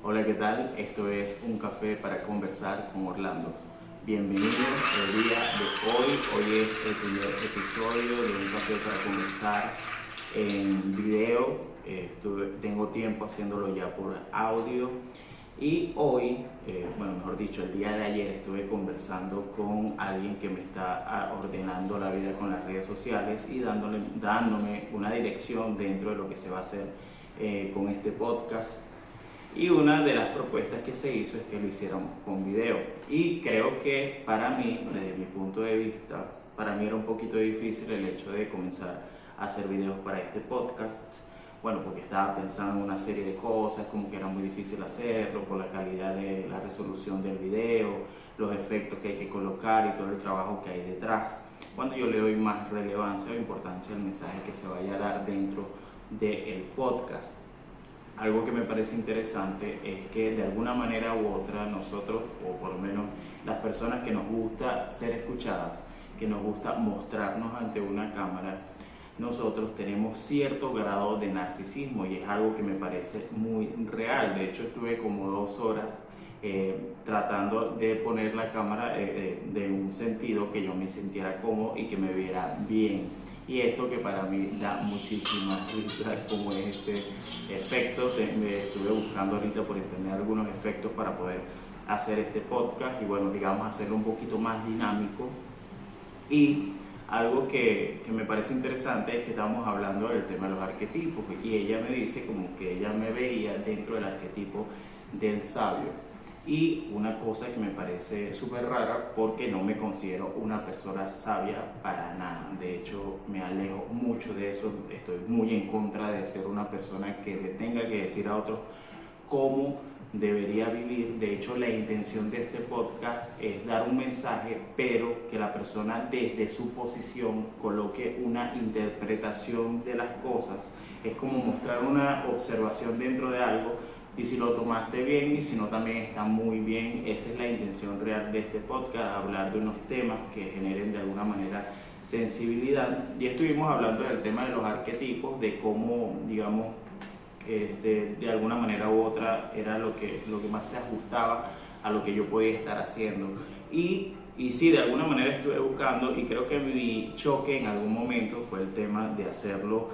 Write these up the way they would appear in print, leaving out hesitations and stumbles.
Hola, ¿qué tal? Esto es Un Café para Conversar con Orlando. Bienvenidos el día de hoy. Hoy es el primer episodio de Un Café para Conversar en video. Tengo tiempo haciéndolo ya por audio. Y hoy, mejor dicho, el día de ayer estuve conversando con alguien que me está ordenando la vida con las redes sociales y dándome una dirección dentro de lo que se va a hacer con este podcast. Y una de las propuestas que se hizo es que lo hiciéramos con video. Y creo que para mí, desde mi punto de vista, para mí era un poquito difícil el hecho de comenzar a hacer videos para este podcast. Bueno, porque estaba pensando en una serie de cosas, como que era muy difícil hacerlo por la calidad de la resolución del video, los efectos que hay que colocar y todo el trabajo que hay detrás. Cuando yo le doy más relevancia o importancia al mensaje que se vaya a dar dentro del podcast. Algo que me parece interesante es que de alguna manera u otra nosotros, o por lo menos las personas que nos gusta ser escuchadas, que nos gusta mostrarnos ante una cámara, nosotros tenemos cierto grado de narcisismo y es algo que me parece muy real. De hecho, estuve como 2 horas tratando de poner la cámara de un sentido que yo me sintiera cómodo y que me viera bien. Y esto que para mí da muchísima risa, como es este efecto. Me estuve buscando ahorita por internet algunos efectos para poder hacer este podcast y bueno, digamos hacerlo un poquito más dinámico. Y algo que me parece interesante es que estamos hablando del tema de los arquetipos y ella me dice como que ella me veía dentro del arquetipo del sabio. Y una cosa que me parece súper rara porque no me considero una persona sabia para nada. De hecho, me alejo mucho de eso. Estoy muy en contra de ser una persona que le tenga que decir a otros cómo debería vivir. De hecho, la intención de este podcast es dar un mensaje, pero que la persona desde su posición coloque una interpretación de las cosas. Es como mostrar una observación dentro de algo. Y si lo tomaste bien y si no también está muy bien. Esa es la intención real de este podcast, hablar de unos temas que generen de alguna manera sensibilidad. Y estuvimos hablando del tema de los arquetipos, de cómo, digamos, de alguna manera u otra era lo que más se ajustaba a lo que yo podía estar haciendo. Y sí, de alguna manera estuve buscando y creo que mi choque en algún momento fue el tema de hacerlo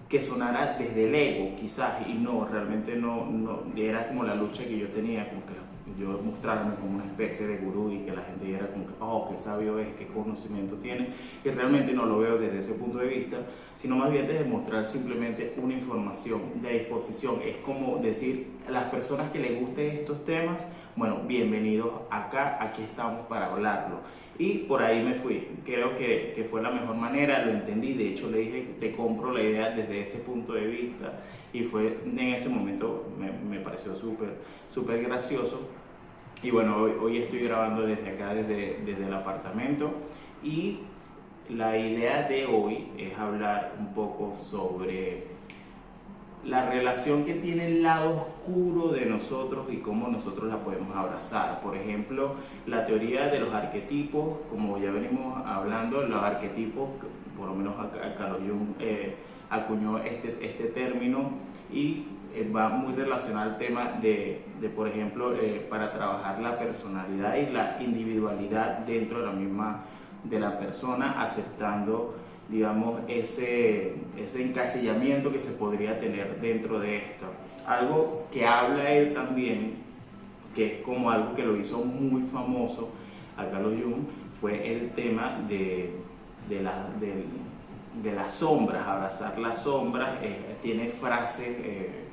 que sonara desde el ego quizás, y no, realmente no, era como la lucha que yo tenía, como que yo mostrarme como una especie de gurú y que la gente dijera como que, oh, qué sabio es, qué conocimiento tiene, y realmente no lo veo desde ese punto de vista, sino más bien de mostrar simplemente una información de disposición. Es como decir a las personas que les gusten estos temas, bueno, bienvenidos acá, aquí estamos para hablarlo. Y por ahí me fui. Creo que fue la mejor manera, lo entendí. De hecho, le dije, te compro la idea desde ese punto de vista. Y fue en ese momento, me pareció súper gracioso. Y bueno, hoy estoy grabando desde acá, desde el apartamento. Y la idea de hoy es hablar un poco sobre la relación que tiene el lado oscuro de nosotros y cómo nosotros la podemos abrazar. Por ejemplo, la teoría de los arquetipos, como ya venimos hablando, los arquetipos, por lo menos Carl Jung acuñó este término y va muy relacionado al tema de por ejemplo, para trabajar la personalidad y la individualidad dentro de la misma de la persona, aceptando, digamos, ese encasillamiento que se podría tener dentro de esto. Algo que habla él también, que es como algo que lo hizo muy famoso a Carl Jung, fue el tema de las sombras, abrazar las sombras. Tiene frases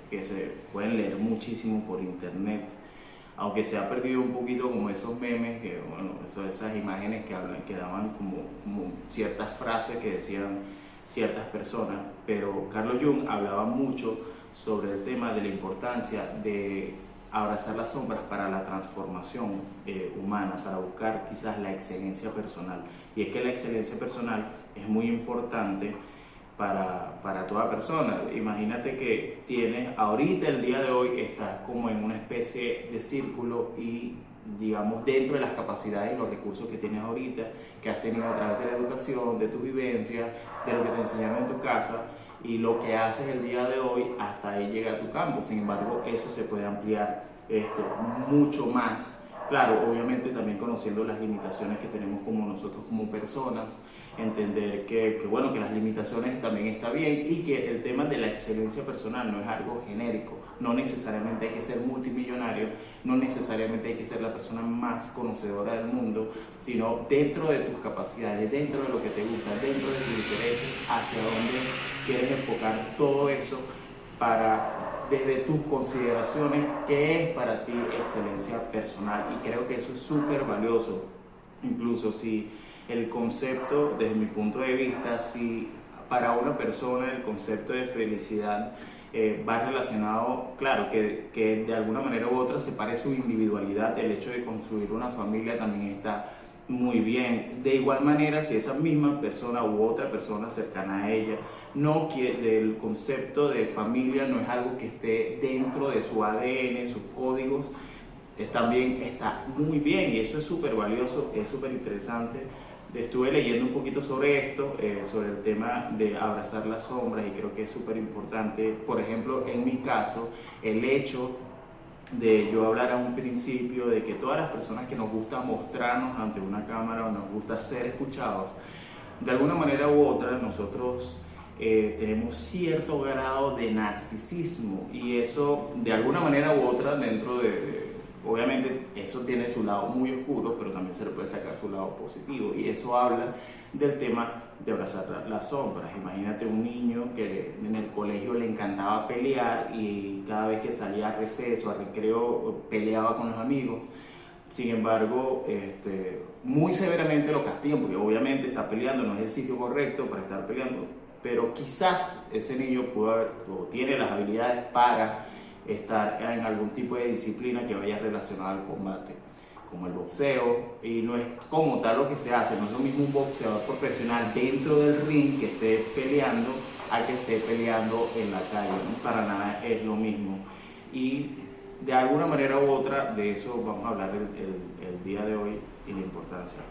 que se pueden leer muchísimo por internet, aunque se ha perdido un poquito como esos memes, que bueno, esas imágenes que daban como ciertas frases que decían ciertas personas, pero Carl Jung hablaba mucho sobre el tema de la importancia de abrazar las sombras para la transformación humana, para buscar quizás la excelencia personal. Y es que la excelencia personal es muy importante para toda persona. Imagínate que tienes, ahorita el día de hoy, estás como en una especie de círculo y digamos dentro de las capacidades y los recursos que tienes ahorita, que has tenido a través de la educación, de tus vivencias, de lo que te enseñaron en tu casa, y lo que haces el día de hoy, hasta ahí llega tu campo. Sin embargo, eso se puede ampliar mucho más. Claro, obviamente también conociendo las limitaciones que tenemos como nosotros como personas, entender bueno, que las limitaciones también está bien y que el tema de la excelencia personal no es algo genérico. No necesariamente hay que ser multimillonario, no necesariamente hay que ser la persona más conocedora del mundo, sino dentro de tus capacidades, dentro de lo que te gusta, dentro de tus intereses, hacia dónde quieres enfocar todo eso para, desde tus consideraciones, qué es para ti excelencia personal. Y creo que eso es súper valioso. Incluso si el concepto, desde mi punto de vista, si para una persona el concepto de felicidad va relacionado, claro, que de alguna manera u otra separe su individualidad, el hecho de construir una familia también está muy bien. De igual manera, si esa misma persona u otra persona cercana a ella no quiere, el concepto de familia no es algo que esté dentro de su ADN, sus códigos, también está muy bien, y eso es súper valioso, es súper interesante. Estuve leyendo un poquito sobre esto, sobre el tema de abrazar las sombras, y creo que es súper importante. Por ejemplo, en mi caso, el hecho de yo hablar a un principio de que todas las personas que nos gusta mostrarnos ante una cámara o nos gusta ser escuchados, de alguna manera u otra nosotros tenemos cierto grado de narcisismo, y eso de alguna manera u otra dentro obviamente eso tiene su lado muy oscuro, pero también se le puede sacar su lado positivo, y eso habla del tema de abrazar las sombras. Imagínate un niño que en el colegio le encantaba pelear y cada vez que salía a receso, a recreo, peleaba con los amigos. Sin embargo, muy severamente lo castigan, porque obviamente está peleando, no es el sitio correcto para estar peleando, pero quizás ese niño pudo haber, o tiene las habilidades para estar en algún tipo de disciplina que vaya relacionada al combate, como el boxeo, y no es como tal lo que se hace. No es lo mismo un boxeador profesional dentro del ring que esté peleando a que esté peleando en la calle, ¿no? Para nada es lo mismo. Y de alguna manera u otra de eso vamos a hablar el día de hoy, y la importancia.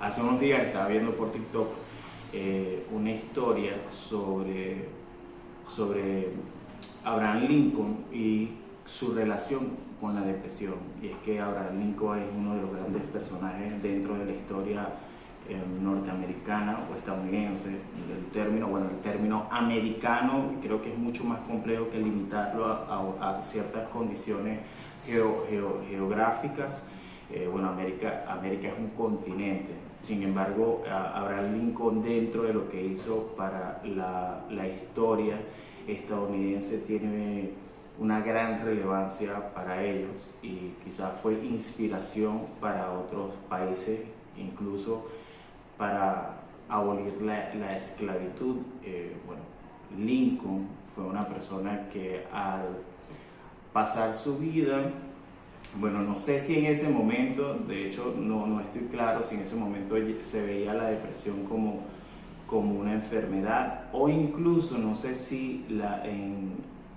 Hace unos días estaba viendo por TikTok una historia sobre Abraham Lincoln y su relación con la depresión. Y es que Abraham Lincoln es uno de los grandes personajes dentro de la historia norteamericana o estadounidense. El término americano creo que es mucho más complejo que limitarlo a ciertas condiciones geográficas. América es un continente. Sin embargo, Abraham Lincoln, dentro de lo que hizo para la historia estadounidense, tiene una gran relevancia para ellos, y quizás fue inspiración para otros países, incluso para abolir la esclavitud. Lincoln fue una persona que al pasar su vida, no sé si en ese momento, de hecho no estoy claro si en ese momento se veía la depresión como una enfermedad, o incluso no sé si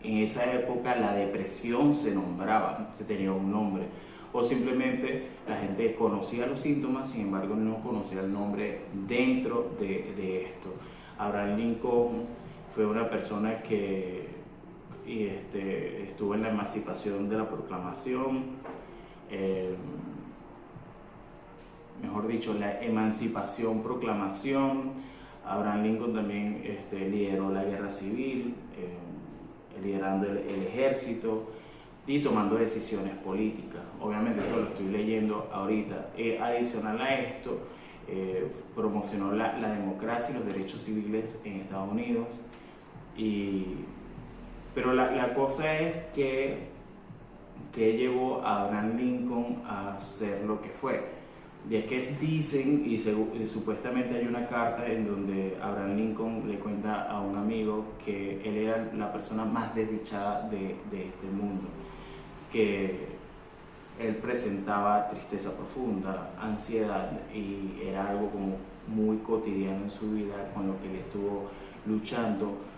en esa época la depresión se nombraba, se tenía un nombre, o simplemente la gente conocía los síntomas, sin embargo no conocía el nombre dentro de esto. Abraham Lincoln fue una persona que estuvo en la emancipación de la Proclamación, mejor dicho, la emancipación, proclamación. Abraham Lincoln también lideró la guerra civil, liderando el ejército y tomando decisiones políticas. Obviamente esto lo estoy leyendo ahorita. Adicional a esto, promocionó la democracia y los derechos civiles en Estados Unidos. Pero la cosa es que llevó a Abraham Lincoln a ser lo que fue. Y es que dicen, y supuestamente hay una carta en donde Abraham Lincoln le cuenta a un amigo que él era la persona más desdichada de este mundo, que él presentaba tristeza profunda, ansiedad, y era algo como muy cotidiano en su vida, con lo que él estuvo luchando.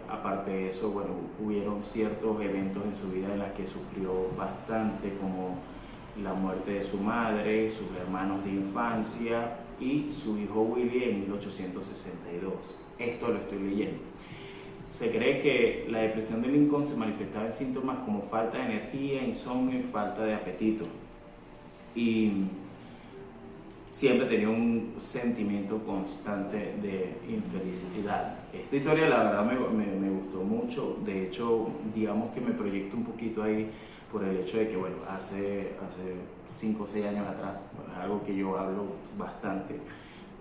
Aparte de eso, hubieron ciertos eventos en su vida en los que sufrió bastante, como la muerte de su madre, sus hermanos de infancia, y su hijo Willy en 1862. Esto lo estoy leyendo. Se cree que la depresión de Lincoln se manifestaba en síntomas como falta de energía, insomnio y falta de apetito. Y siempre tenía un sentimiento constante de infelicidad. Esta historia la verdad me gustó mucho. De hecho, digamos que me proyecto un poquito ahí por el hecho de que, bueno, hace 5 o 6 años atrás, bueno, es algo que yo hablo bastante,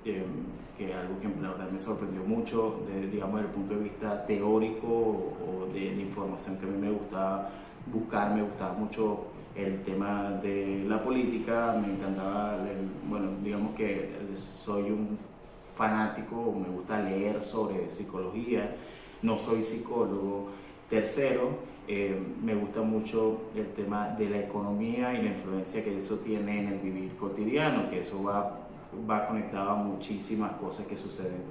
que algo que la verdad me sorprendió mucho, digamos, desde el punto de vista teórico o de información que a mí me gustaba buscar. Me gustaba mucho el tema de la política, me encantaba, bueno, digamos que soy un fanático, me gusta leer sobre psicología, no soy psicólogo. Tercero, me gusta mucho el tema de la economía y la influencia que eso tiene en el vivir cotidiano, que eso va conectado a muchísimas cosas que suceden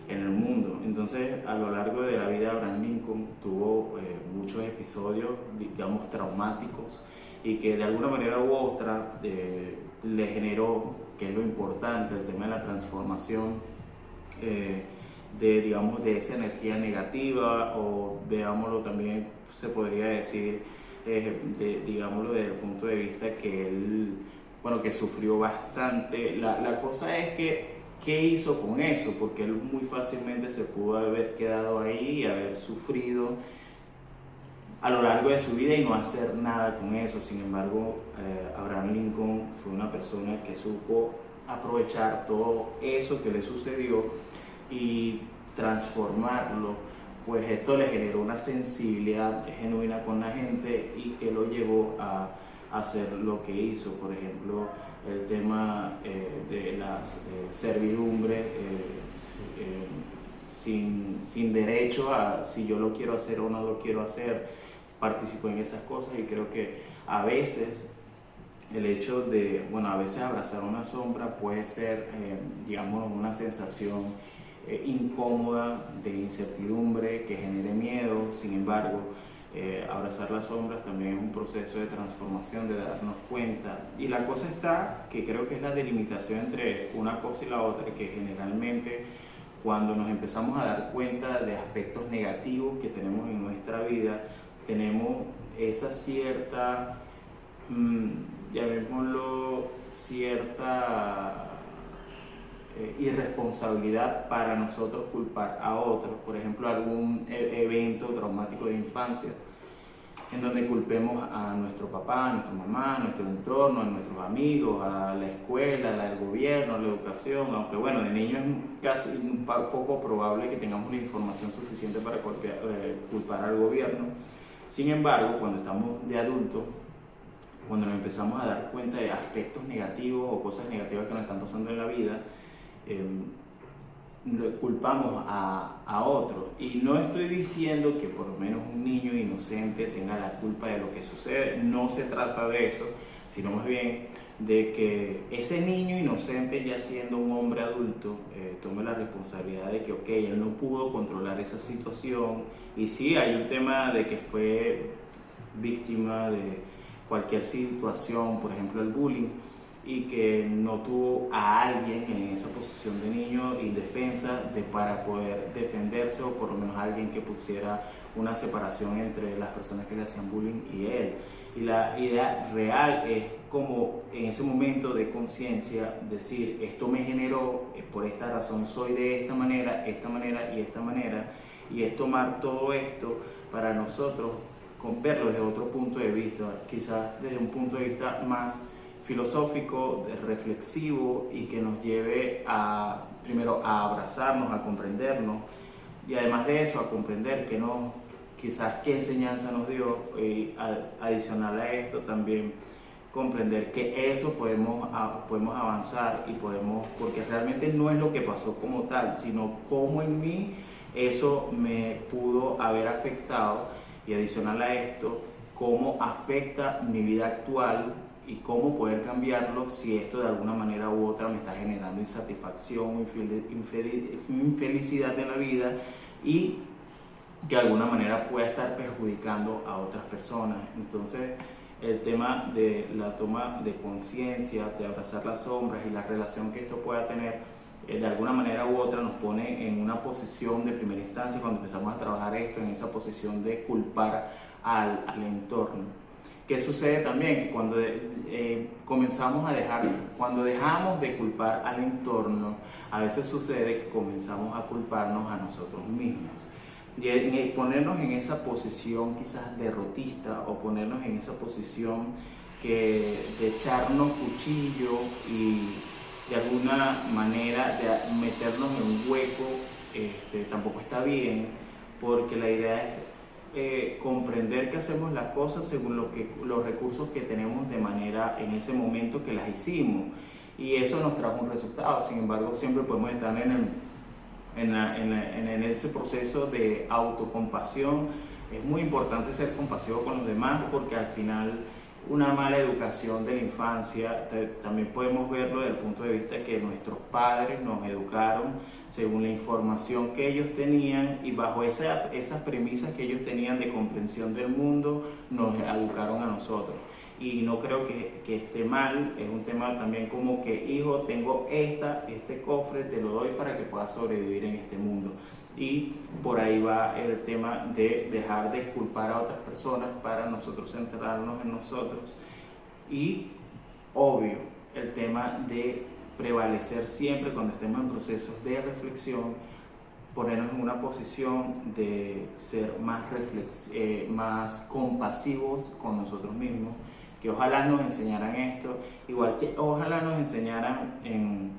en el mundo. Entonces, a lo largo de la vida, Abraham Lincoln tuvo muchos episodios, digamos, traumáticos, y que de alguna manera u otra le generó, que es lo importante, el tema de la transformación digamos, de esa energía negativa, o veámoslo también, se podría decir, digámoslo desde el punto de vista que él, bueno, que sufrió bastante. La cosa es que, ¿qué hizo con eso? Porque él muy fácilmente se pudo haber quedado ahí y haber sufrido a lo largo de su vida y no hacer nada con eso. Sin embargo, Abraham Lincoln fue una persona que supo aprovechar todo eso que le sucedió y transformarlo. Pues esto le generó una sensibilidad genuina con la gente y que lo llevó a hacer lo que hizo. Por ejemplo, el tema de la servidumbre, sin derecho a si yo lo quiero hacer o no lo quiero hacer. Participó en esas cosas, y creo que a veces el hecho de, bueno, a veces abrazar una sombra puede ser, digamos, una sensación incómoda, de incertidumbre, que genere miedo. Sin embargo, abrazar las sombras también es un proceso de transformación, de darnos cuenta. Y la cosa está, que creo que es la delimitación entre una cosa y la otra, que generalmente cuando nos empezamos a dar cuenta de aspectos negativos que tenemos en nuestra vida, tenemos esa cierta, llamémoslo, cierta irresponsabilidad para nosotros culpar a otros. Por ejemplo, algún evento traumático de infancia en donde culpemos a nuestro papá, a nuestra mamá, a nuestro entorno, a nuestros amigos, a la escuela, al gobierno, a la educación. Aunque bueno, de niño es casi un poco probable que tengamos la información suficiente para culpar al gobierno. Sin embargo, cuando estamos de adultos, cuando nos empezamos a dar cuenta de aspectos negativos o cosas negativas que nos están pasando en la vida, culpamos a otros. Y no estoy diciendo que por lo menos un niño inocente tenga la culpa de lo que sucede, no se trata de eso, sino más bien de que ese niño inocente, ya siendo un hombre adulto, tome la responsabilidad de que, ok, él no pudo controlar esa situación, y sí, hay un tema de que fue víctima de cualquier situación, por ejemplo el bullying, y que no tuvo a alguien en esa posición de niño indefensa para poder defenderse, o por lo menos alguien que pusiera una separación entre las personas que le hacían bullying y él. Y la idea real es como en ese momento de conciencia decir, esto me generó, por esta razón soy de esta manera y esta manera, y es tomar todo esto para nosotros verlo desde otro punto de vista, quizás desde un punto de vista más filosófico, reflexivo, y que nos lleve primero a abrazarnos, a comprendernos, y además de eso a comprender que quizás qué enseñanza nos dio, y adicional a esto también comprender que eso podemos avanzar, y porque realmente no es lo que pasó como tal, sino cómo en mí eso me pudo haber afectado, y adicional a esto, cómo afecta mi vida actual y cómo poder cambiarlo si esto de alguna manera u otra me está generando insatisfacción, infelicidad en la vida, y que de alguna manera pueda estar perjudicando a otras personas. Entonces, el tema de la toma de conciencia, de abrazar las sombras y la relación que esto pueda tener, de alguna manera u otra nos pone en una posición de primera instancia cuando empezamos a trabajar esto, en esa posición de culpar al entorno. ¿Qué sucede también? Que cuando cuando dejamos de culpar al entorno, a veces sucede que comenzamos a culparnos a nosotros mismos. Y ponernos en esa posición quizás derrotista, o ponernos en esa posición de echarnos cuchillo y de alguna manera de meternos en un hueco, tampoco está bien, porque la idea es comprender que hacemos las cosas según los recursos que tenemos de manera en ese momento que las hicimos, y eso nos trajo un resultado. Sin embargo, siempre podemos estar en ese proceso de autocompasión. Es muy importante ser compasivo con los demás, porque al final una mala educación de la infancia, también podemos verlo desde el punto de vista que nuestros padres nos educaron según la información que ellos tenían, y bajo esas premisas que ellos tenían de comprensión del mundo, nos educaron a nosotros. Y no creo que esté mal. Es un tema también como que, hijo, tengo este cofre, te lo doy para que puedas sobrevivir en este mundo. Y por ahí va el tema de dejar de culpar a otras personas para nosotros centrarnos en nosotros. Y obvio, el tema de prevalecer siempre cuando estemos en procesos de reflexión, ponernos en una posición de ser más compasivos con nosotros mismos, que ojalá nos enseñaran esto, igual que ojalá nos enseñaran en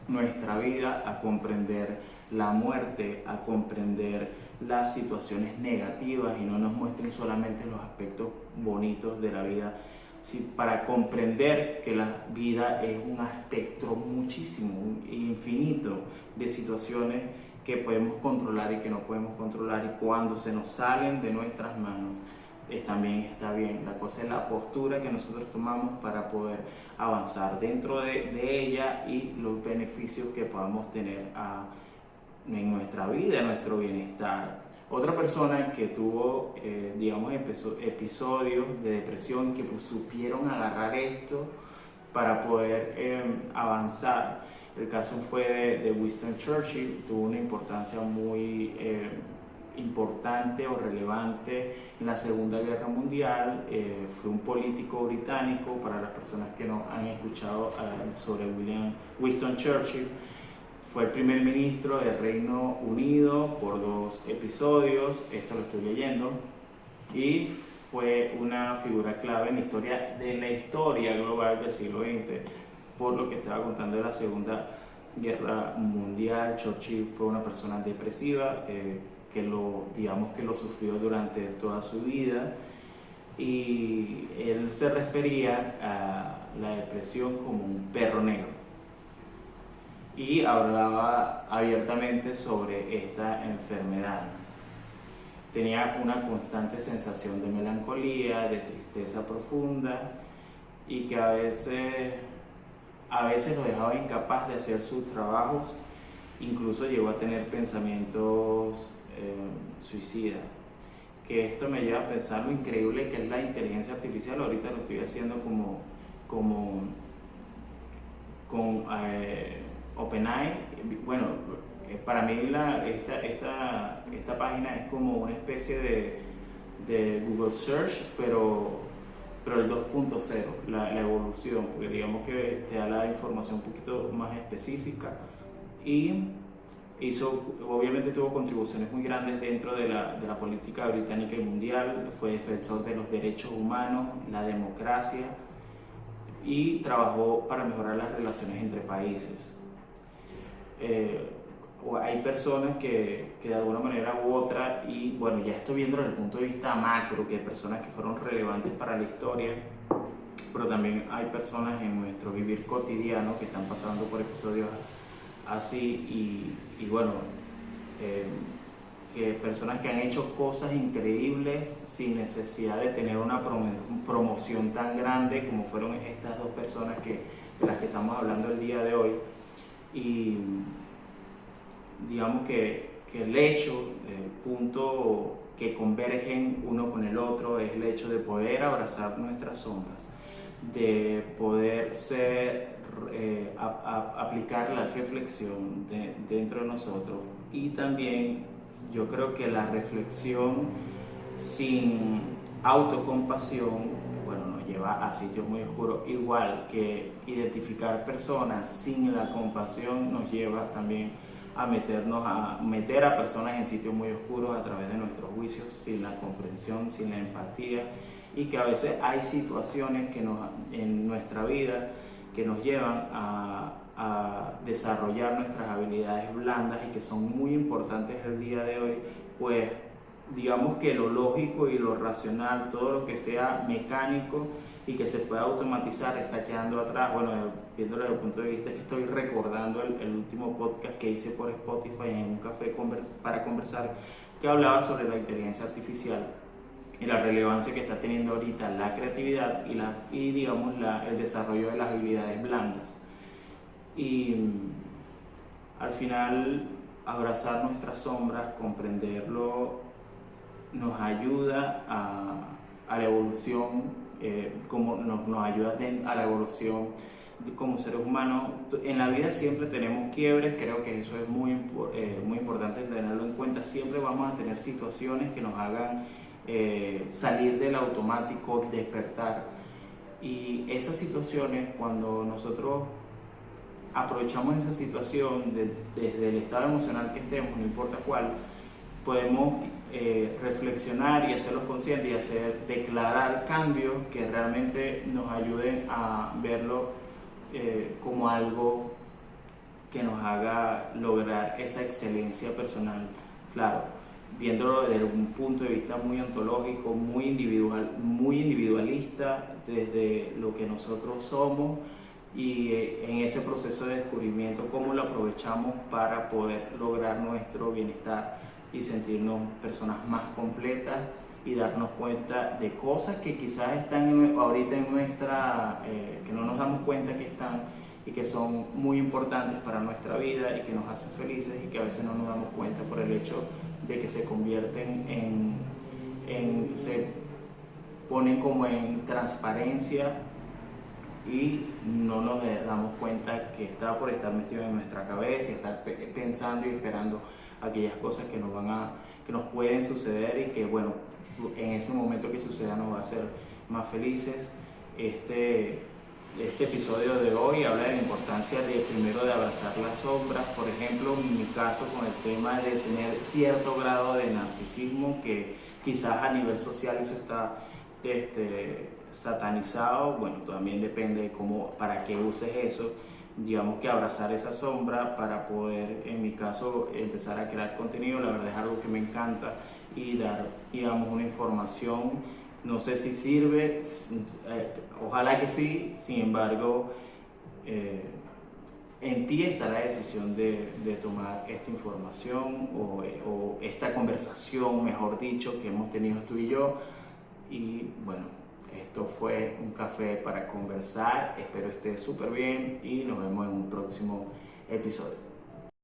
nuestra vida a comprender la muerte, a comprender las situaciones negativas, y no nos muestren solamente los aspectos bonitos de la vida, para comprender que la vida es un espectro muchísimo, infinito de situaciones que podemos controlar y que no podemos controlar, y cuando se nos salen de nuestras manos, también está bien. La cosa es la postura que nosotros tomamos para poder avanzar dentro de ella, y los beneficios que podamos tener en nuestra vida, en nuestro bienestar. Otra persona que tuvo, episodios de depresión, que supieron agarrar esto para poder avanzar. El caso fue de Winston Churchill. Tuvo una importancia muy importante o relevante en la Segunda Guerra Mundial. Fue un político británico. Para las personas que no han escuchado sobre Winston Churchill, fue el primer ministro del Reino Unido por 2 episodios, esto lo estoy leyendo, y fue una figura clave en la historia global del siglo XX, por lo que estaba contando de la Segunda Guerra Mundial. Churchill fue una persona depresiva, que lo sufrió durante toda su vida, y él se refería a la depresión como un perro negro, y hablaba abiertamente sobre esta enfermedad. Tenía una constante sensación de melancolía, de tristeza profunda, y que a veces lo dejaba incapaz de hacer sus trabajos. Incluso llegó a tener pensamientos suicidas. Que esto me lleva a pensar lo increíble que es la inteligencia artificial. Ahorita lo estoy haciendo con OpenAI. Bueno, para mí esta página es como una especie de Google Search, pero el 2.0, la evolución, porque digamos que te da la información un poquito más específica, y obviamente tuvo contribuciones muy grandes dentro de la política británica y mundial. Fue defensor de los derechos humanos, la democracia, y trabajó para mejorar las relaciones entre países. Hay personas que de alguna manera u otra, y bueno, ya estoy viendo desde el punto de vista macro, que hay personas que fueron relevantes para la historia, pero también hay personas en nuestro vivir cotidiano que están pasando por episodios así, y bueno, que personas que han hecho cosas increíbles sin necesidad de tener una promoción tan grande como fueron estas 2 personas de las que estamos hablando el día de hoy. Y digamos que el hecho, el punto que convergen uno con el otro es el hecho de poder abrazar nuestras sombras, de poder aplicar la reflexión dentro de nosotros. Y también yo creo que la reflexión sin autocompasión, bueno, nos lleva a sitios muy oscuros, igual que identificar personas sin la compasión nos lleva también a meter a personas en sitios muy oscuros a través de nuestros juicios, sin la comprensión, sin la empatía, y que a veces hay situaciones en nuestra vida que nos llevan a desarrollar nuestras habilidades blandas y que son muy importantes el día de hoy, pues digamos que lo lógico y lo racional, todo lo que sea mecánico y que se pueda automatizar, está quedando atrás. Bueno, viéndolo desde el punto de vista, es que estoy recordando el último podcast que hice por Spotify en un café para conversar, que hablaba sobre la inteligencia artificial y la relevancia que está teniendo ahorita la creatividad y digamos el desarrollo de las habilidades blandas. Y al final abrazar nuestras sombras, comprenderlo, nos ayuda a la evolución, como nos ayuda a la evolución como seres humanos. En la vida siempre tenemos quiebres, creo que eso es muy importante tenerlo en cuenta. Siempre vamos a tener situaciones que nos hagan salir del automático, despertar. Y esas situaciones, cuando nosotros aprovechamos esa situación desde el estado emocional que estemos, no importa cuál, podemos reflexionar y hacerlos conscientes y declarar cambios que realmente nos ayuden a verlo como algo que nos haga lograr esa excelencia personal. Claro, viéndolo desde un punto de vista muy ontológico, muy individualista, desde lo que nosotros somos, y en ese proceso de descubrimiento, cómo lo aprovechamos para poder lograr nuestro bienestar y sentirnos personas más completas y darnos cuenta de cosas que quizás están ahorita en que no nos damos cuenta que están y que son muy importantes para nuestra vida y que nos hacen felices, y que a veces no nos damos cuenta por el hecho de que se convierten se ponen como en transparencia y no nos damos cuenta que está por estar metido en nuestra cabeza y estar pensando y esperando aquellas cosas que nos pueden suceder, y que bueno, en ese momento que suceda nos va a hacer más felices. Este episodio de hoy habla de la importancia primero de abrazar las sombras. Por ejemplo, en mi caso, con el tema de tener cierto grado de narcisismo, que quizás a nivel social eso está satanizado. Bueno, también depende de para qué uses eso. Digamos que abrazar esa sombra para poder, en mi caso, empezar a crear contenido, la verdad es algo que me encanta, y dar, digamos, una información. No sé si sirve, ojalá que sí. Sin embargo, en ti está la decisión de tomar esta información o esta conversación, mejor dicho, que hemos tenido tú y yo. Y bueno, esto fue un café para conversar. Espero esté súper bien y nos vemos en un próximo episodio.